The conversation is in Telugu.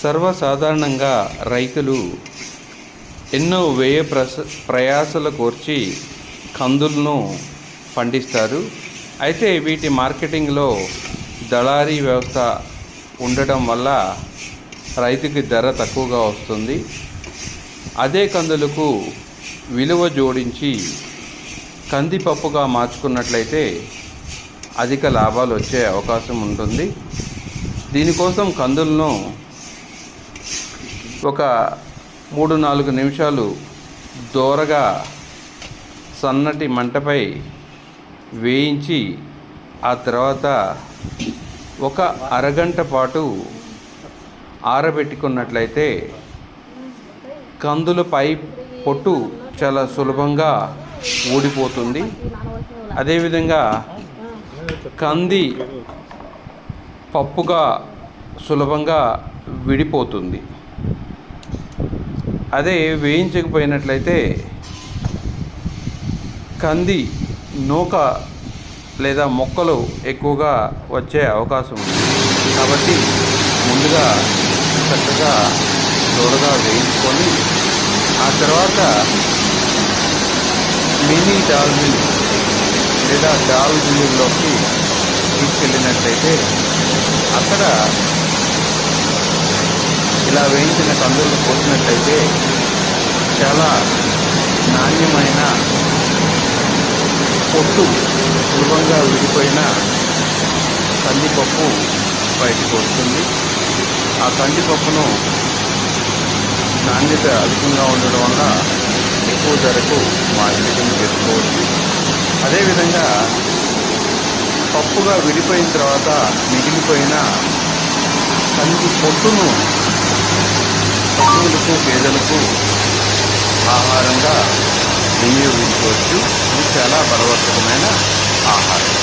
సర్వసాధారణంగా రైతులు ఎన్నో ప్రయాసలు కోర్చి కందులను పండిస్తారు. అయితే వీటి మార్కెటింగ్లో దళారీ వ్యవస్థ ఉండటం వల్ల రైతుకి ధర తక్కువగా వస్తుంది. అదే కందులకు విలువ జోడించి కందిపప్పుగా మార్చుకున్నట్లయితే అధిక లాభాలు వచ్చే అవకాశం ఉంటుంది. దీనికోసం కందులను ఒక 3-4 నిమిషాలు దోరగా సన్నటి మంటపై వేయించి ఆ తర్వాత ఒక అరగంట పాటు ఆరబెట్టుకున్నట్లయితే కందులపై పొట్టు చాలా సులభంగా ఊడిపోతుంది. అదేవిధంగా కంది పప్పుగా సులభంగా విడిపోతుంది. అదే వేయించకపోయినట్లయితే కంది నూక లేదా మొక్కలు ఎక్కువగా వచ్చే అవకాశం ఉంది. కాబట్టి ముందుగా చక్కగా దూరగా వేయించుకొని ఆ తర్వాత మినీ డాల్ మిల్ లేదా డాల్ మిల్లులోకి తీసుకెళ్ళినట్లయితే అక్కడ ఇలా వేయించిన కందులను పోసినట్లయితే చాలా నాణ్యమైన పొట్టు సులభంగా విడిపోయిన కందిపప్పు బయటకు వస్తుంది. ఆ కందిపప్పును నాణ్యత అధికంగా ఉండడం వల్ల ఎక్కువ ధరకు మార్కెటింగ్ చేసుకోవచ్చు. అదేవిధంగా పప్పుగా విడిపోయిన తర్వాత మిగిలిపోయిన కంది పొట్టును పశువులకు గేదెలకు ఆహారంగా వినియోగించవచ్చు. ఇది చాలా బలవర్ధకమైన ఆహారం.